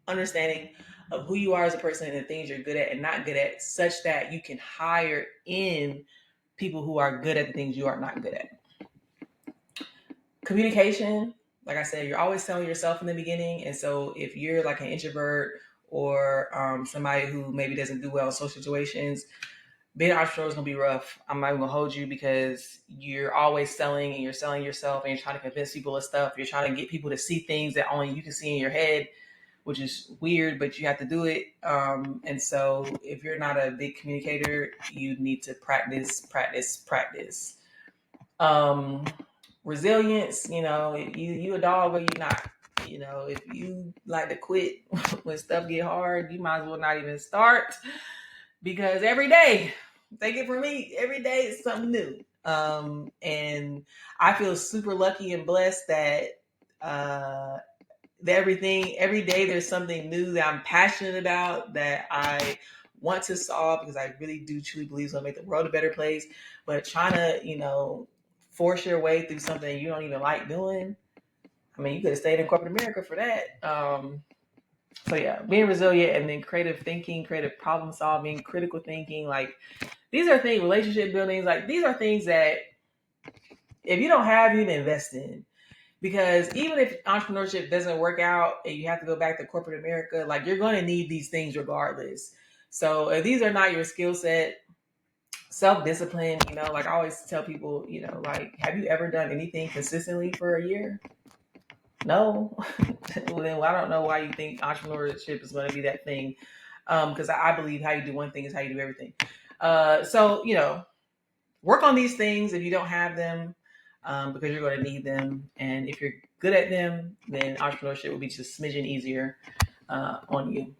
understanding of who you are as a person and the things you're good at and not good at, such that you can hire in people who are good at the things you are not good at. Communication like I said, you're always telling yourself in the beginning. And so if you're like an introvert or somebody who maybe doesn't do well in social situations, being an entrepreneur is gonna be rough. I'm not even gonna hold you because you're always selling and you're selling yourself and you're trying to convince people of stuff. You're trying to get people to see things that only you can see in your head, which is weird, but you have to do it. And so if you're not a big communicator, you need to practice. Um, Resilience, you a dog or you not. If you like to quit when stuff get hard, you might as well not even start because every day, take it from me, every day is something new. And I feel super lucky and blessed uh, that every day there's something new that I'm passionate about that I want to solve because I really do truly believe it's going to make the world a better place. But trying to, force your way through something you don't even like doing. I mean, you could have stayed in corporate America for that. So yeah, being resilient and then creative thinking, creative problem solving, critical thinking, like these are things, relationship buildings, like these are things that if you don't have, you need to invest in. Because even if entrepreneurship doesn't work out and you have to go back to corporate America, like you're going to need these things regardless. So if these are not your skill set, self-discipline, like I always tell people, like, have you ever done anything consistently for a year? No. Well, then I don't know why you think entrepreneurship is going to be that thing. Because I believe how you do one thing is how you do everything. So, work on these things if you don't have them, because you're going to need them. And if you're good at them, then entrepreneurship will be just a smidgen easier on you.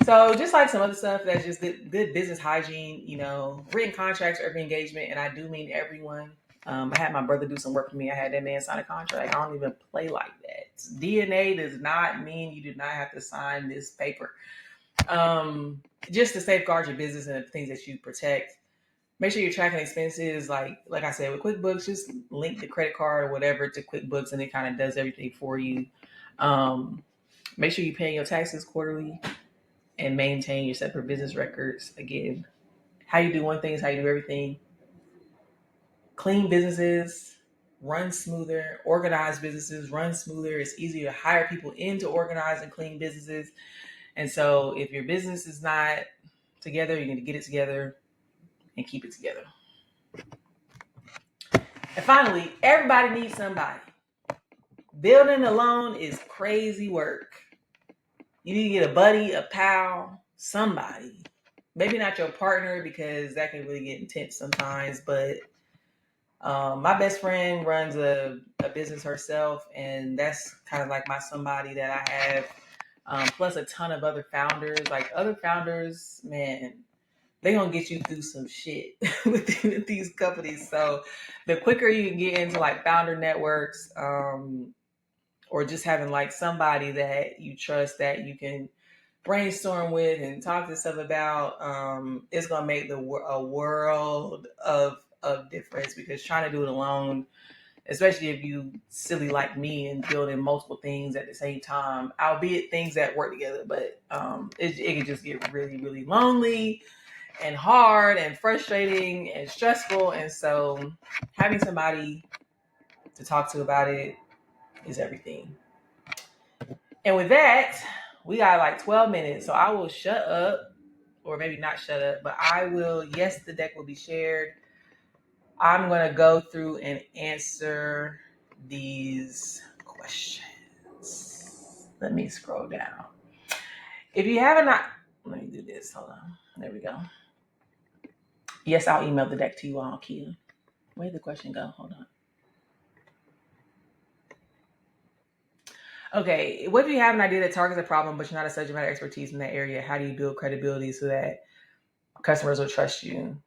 So just like some other stuff that's just good business hygiene, written contracts, every engagement, and I do mean everyone. I had my brother do some work for me. I had that man sign a contract. I don't even play like that. DNA does not mean you do not have to sign this paper. Just to safeguard your business and the things that you protect. Make sure you're tracking expenses. Like I said, with QuickBooks, just link the credit card or whatever to QuickBooks, and it kind of does everything for you. Make sure you're paying your taxes quarterly and maintain your separate business records. Again, how you do one thing is how you do everything. Clean businesses run smoother. Organized businesses run smoother. It's easier to hire people into organized and clean businesses. And so if your business is not together, you're going to get it together and keep it together. And finally, everybody needs somebody. Building alone is crazy work. You need to get a buddy, a pal, somebody. Maybe not your partner because that can really get intense sometimes. But my best friend runs a business herself, and that's kind of like my somebody that I have. Plus a ton of other founders. Like other founders, man, they gonna get you through some shit with these companies. So the quicker you can get into like founder networks, or just having like somebody that you trust that you can brainstorm with and talk to stuff about, it's gonna make a world of difference. Because trying to do it alone, especially if you silly like me and building multiple things at the same time, albeit things that work together, but it can just get really, really lonely and hard and frustrating and stressful. And so having somebody to talk to about it is everything. And with that, we got like 12 minutes. So I will shut up, or maybe not shut up, but I will, yes, the deck will be shared. I'm going to go through and answer these questions. Let me scroll down. If you haven't, let me do this. Hold on. There we go. Yes, I'll email the deck to you all, Kia. Where did the question go? Hold on. Okay, what if you have an idea that targets a problem, but you're not a subject matter expertise in that area? How do you build credibility so that customers will trust you?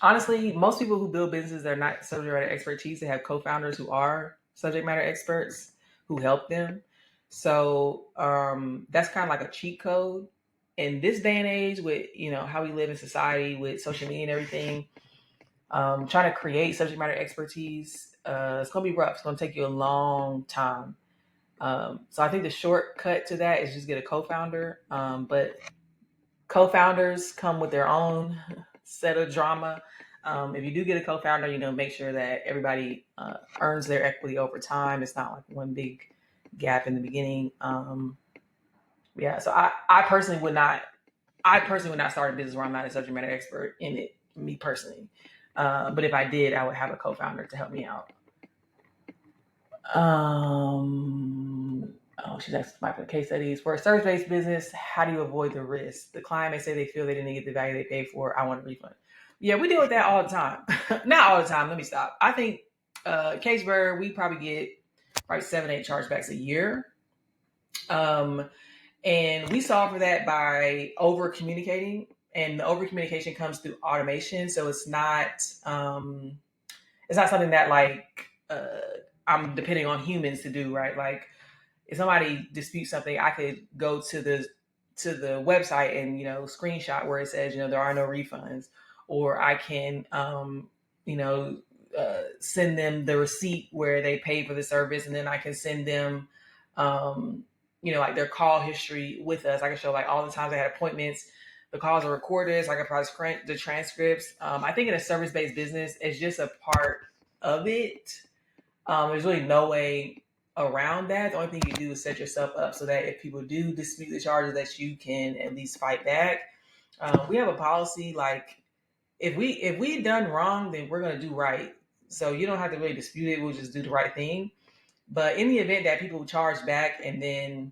Honestly, most people who build businesses that are not subject matter expertise, they have co-founders who are subject matter experts who help them. So that's kind of like a cheat code. In this day and age, with how we live in society with social media and everything, trying to create subject matter expertise, it's gonna be rough. It's gonna take you a long time. So I think the shortcut to that is just get a co-founder. But co-founders come with their own set of drama. If you do get a co-founder, make sure that everybody earns their equity over time. It's not like one big gap in the beginning. Yeah, so I personally would not. I personally would not start a business where I'm not a subject matter expert in it, me personally. But if I did, I would have a co-founder to help me out. She's asking for case studies. For a service-based business, how do you avoid the risk? The client may say they feel they didn't get the value they paid for. I want a refund. Yeah, we deal with that all the time. Not all the time. Let me stop. I think Caseburg, we probably get probably 7-8 chargebacks a year. And we solve for that by over communicating. And the over communication comes through automation. So it's not something that I'm depending on humans to do, right? Like if somebody disputes something, I could go to the website and screenshot where it says there are no refunds, or I can send them the receipt where they paid for the service, and then I can send them like their call history with us. I can show like all the times they had appointments. The calls are recorded, so I can probably the transcripts. I think in a service-based business, it's just a part of it. There's really no way around that. The only thing you do is set yourself up so that if people do dispute the charges, that you can at least fight back. We have a policy like if we done wrong, then we're gonna do right. So you don't have to really dispute it. We'll just do the right thing. But in the event that people charge back and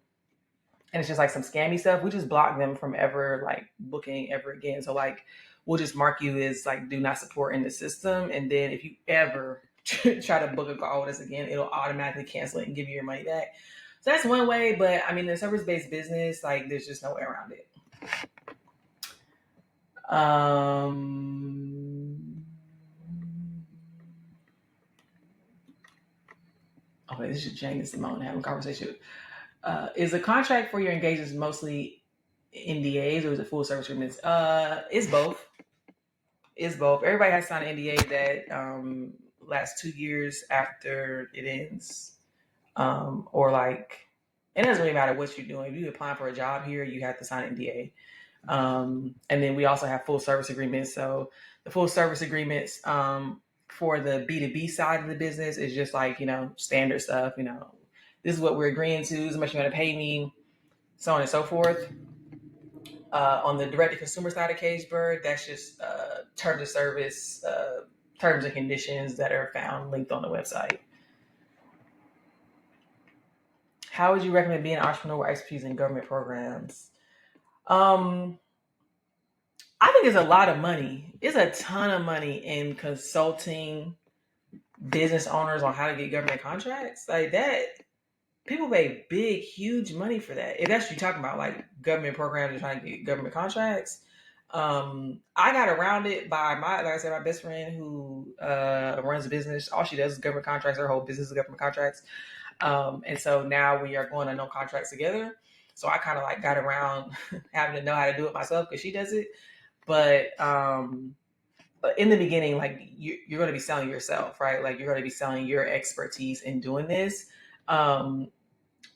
it's just like some scammy stuff, we just block them from ever like booking ever again. So like we'll just mark you as like do not support in the system, and then if you ever try to book a call with us again, it'll automatically cancel it and give you your money back. So that's one way, but I mean, in a service-based business, like there's just no way around it. Okay, this is Jane Simone having a conversation. Is the contract for your engagements mostly NDAs or is it full service agreements? It's both. It's both. Everybody has signed an NDA that lasts 2 years after it ends. Or like, it doesn't really matter what you're doing. If you're applying for a job here, you have to sign an NDA. And then we also have full service agreements. So the full service agreements for the B2B side of the business is just like, standard stuff. This is what we're agreeing to, this is how much you're going to pay me, so on and so forth. On the direct-to-consumer side of Cageburg, that's just terms of service, terms and conditions that are found linked on the website. How would you recommend being an entrepreneur with expertise in government programs? I think it's a lot of money. It's a ton of money in consulting business owners on how to get government contracts. Like that, people pay big, huge money for that. If that's what you're talking about, like government programs and trying to get government contracts. I got around it by my best friend who runs a business. All she does is government contracts. Her whole business is government contracts. And so now we are going on no contracts together. So I kind of like got around having to know how to do it myself because she does it. But in the beginning, like you're going to be selling yourself, right? Like you're going to be selling your expertise in doing this. And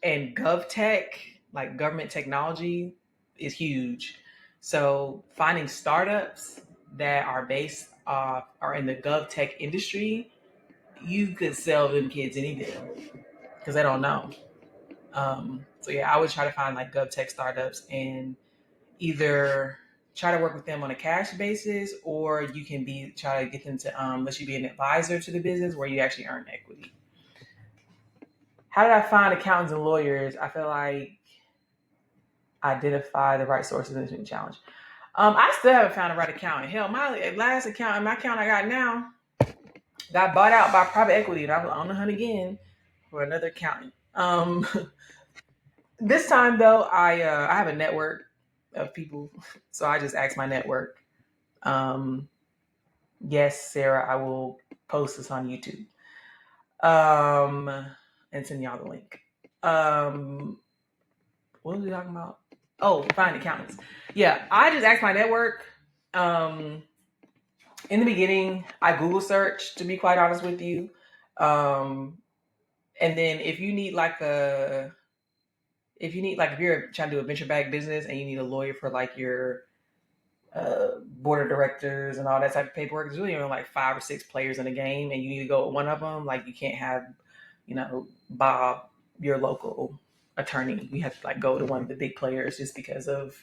GovTech, like government technology, is huge. So finding startups that are based off or in the GovTech industry, you could sell them kids anything because they don't know. So yeah, I would try to find like GovTech startups and either try to work with them on a cash basis, or you can try to get them to let you be an advisor to the business where you actually earn equity. How did I find accountants and lawyers? I feel like identify the right sources in the challenge. I still haven't found the right accountant. Hell, my last accountant, my accountant I got now, got bought out by private equity, and I was on the hunt again for another accountant. This time though, I have a network of people, so I just asked my network. Yes, Sarah, I will post this on YouTube. And send y'all the link. What was we talking about? Oh, find accountants. Yeah, I just asked my network. In the beginning, I Google searched, to be quite honest with you. And then if you're trying to do a venture backed business and you need a lawyer for like your board of directors and all that type of paperwork. There's really only like 5 or 6 players in the game, and you need to go with one of them. Like you can't have, Bob, your local attorney. You have to like go to one of the big players just because of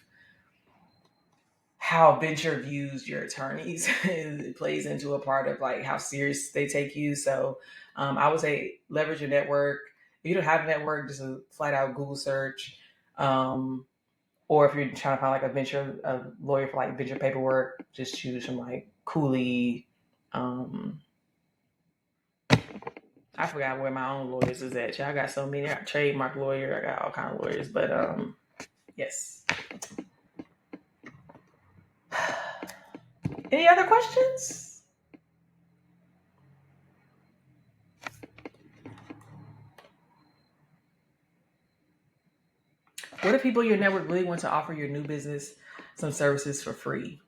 how venture views your attorneys. It plays into a part of like how serious they take you. So I would say leverage your network. If you don't have a network, just a flat out Google search. Or if you're trying to find like a lawyer for like venture paperwork, just choose from like Cooley. I forgot where my own lawyers is at. I got so many. I got trademark lawyer. I got all kind of lawyers. But yes. Any other questions? What if people in your network really want to offer your new business some services for free?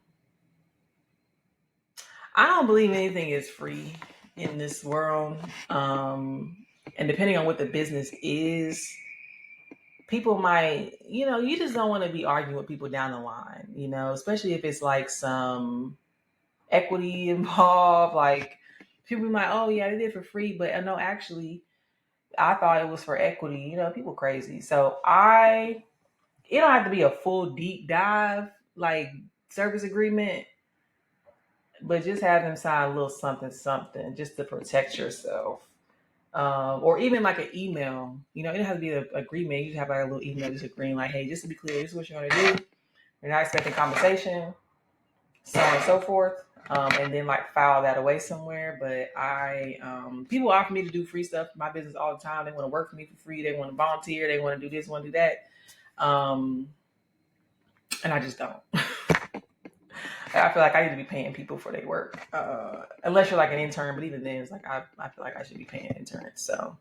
I don't believe anything is free in this world. And depending on what the business is, people might, you just don't want to be arguing with people down the line, especially if it's like some equity involved. Like people might, oh yeah, they did it for free, but no, actually, I thought it was for equity. People crazy. So it don't have to be a full deep dive like service agreement, but just have them sign a little something, something, just to protect yourself. Or even like an email. It doesn't have to be an agreement. You just have like a little email just agreeing, like, hey, just to be clear, this is what you're going to do. You're not expecting compensation, so on and so forth. And then like file that away somewhere. But people offer me to do free stuff for my business all the time. They want to work for me for free. They want to volunteer. They want to do this, want to do that. And I just don't. I feel like I need to be paying people for their work, unless you're like an intern. But even then, it's like I feel like I should be paying interns. So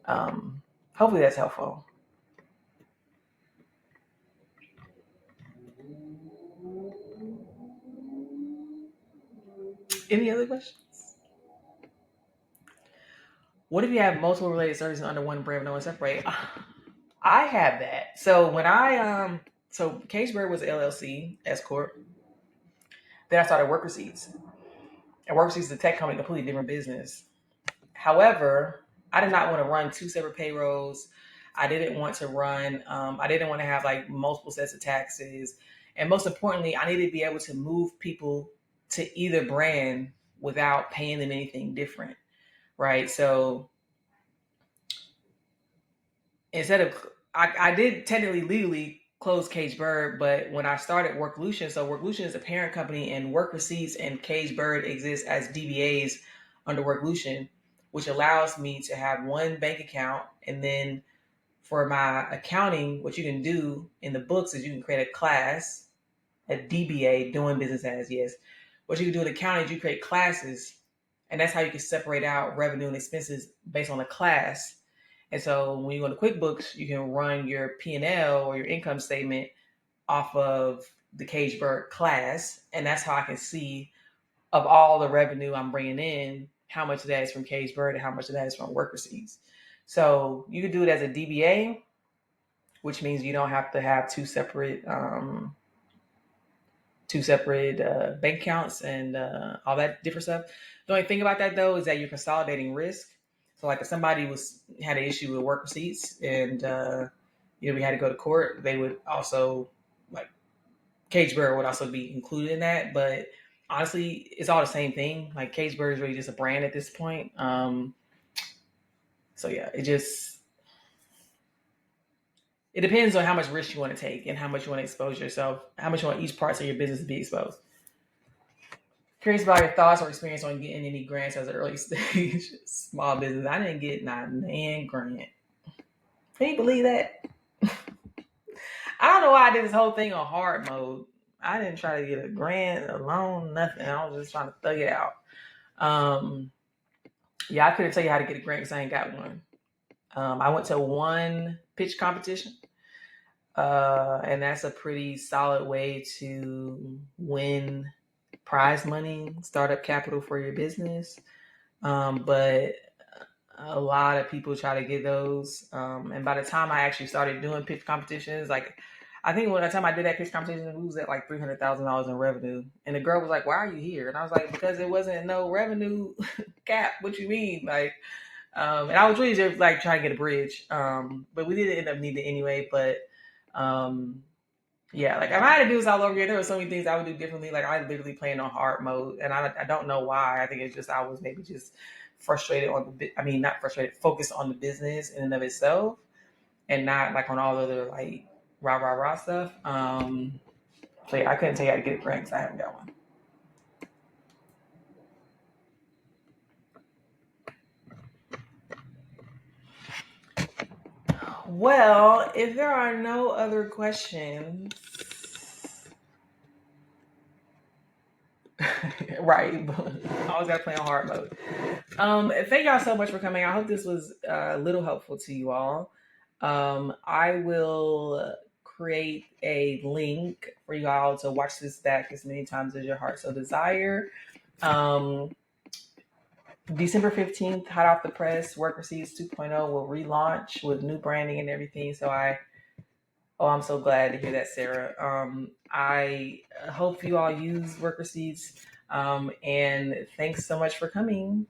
hopefully that's helpful. Any other questions? What if you have multiple related services under one brand, no one separate? I have that. So when so Cageberg was LLC, S corp. Then I started Work Receipts, and Work Receipts is a tech company, completely different business. However, I did not want to run 2 separate payrolls. I didn't want to run. I didn't want to have like multiple sets of taxes, and most importantly, I needed to be able to move people to either brand without paying them anything different, right? So instead of I did technically legally close Cage Bird, but when I started Worklution, so Worklution is a parent company, and Work Receipts and Cage Bird exist as DBAs under Worklution, which allows me to have one bank account. And then for my accounting, what you can do in the books is you can create a class, a DBA, doing business as, yes. What you can do in accounting is you create classes, and that's how you can separate out revenue and expenses based on a class. And so when you go to QuickBooks, you can run your P&L or your income statement off of the CageBird class. And that's how I can see, of all the revenue I'm bringing in, how much of that is from CageBird and how much of that is from Work Receipts. So you could do it as a DBA, which means you don't have to have two separate bank accounts and all that different stuff. The only thing about that though is that you're consolidating risk. So like if somebody had an issue with Work Receipts and we had to go to court, they would also, like, Cageberg would also be included in that. But honestly, it's all the same thing. Like Cageberg is really just a brand at this point. So yeah, it depends on how much risk you want to take and how much you want to expose yourself, how much you want each parts of your business to be exposed. Curious about your thoughts or experience on getting any grants as an early stage small business. I didn't get not a grant. Can you believe that? I don't know why I did this whole thing on hard mode. I didn't try to get a grant, a loan, nothing. I was just trying to thug it out. Yeah, I couldn't tell you how to get a grant because I ain't got one. I went to one pitch competition, and that's a pretty solid way to win prize money, startup capital for your business. But a lot of people try to get those. And by the time I actually started doing pitch competitions, like I think when the time I did that pitch competition, we was at like $300,000 in revenue, and the girl was like, "Why are you here?" And I was like, "Because it wasn't no revenue cap. What you mean?" Like, and I was really just like trying to get a bridge, but we didn't end up needing it anyway. But um, yeah, like if I had to do this all over again, there were so many things I would do differently. Like I literally playing on hard mode, and I don't know why. I think it's just I was maybe just frustrated on I mean, not frustrated, focused on the business in and of itself, and not like on all the other like rah rah rah stuff. So yeah, I couldn't tell you how to get it correct because I haven't got one. Well, if there are no other questions, right? Always got to play on hard mode. Thank y'all so much for coming. I hope this was a little helpful to you all. I will create a link for you all to watch this back as many times as your heart so desire. Um, December 15th, hot off the press, Work Receipts 2.0 will relaunch with new branding and everything. I'm so glad to hear that, Sarah. I hope you all use Work Receipts. And thanks so much for coming.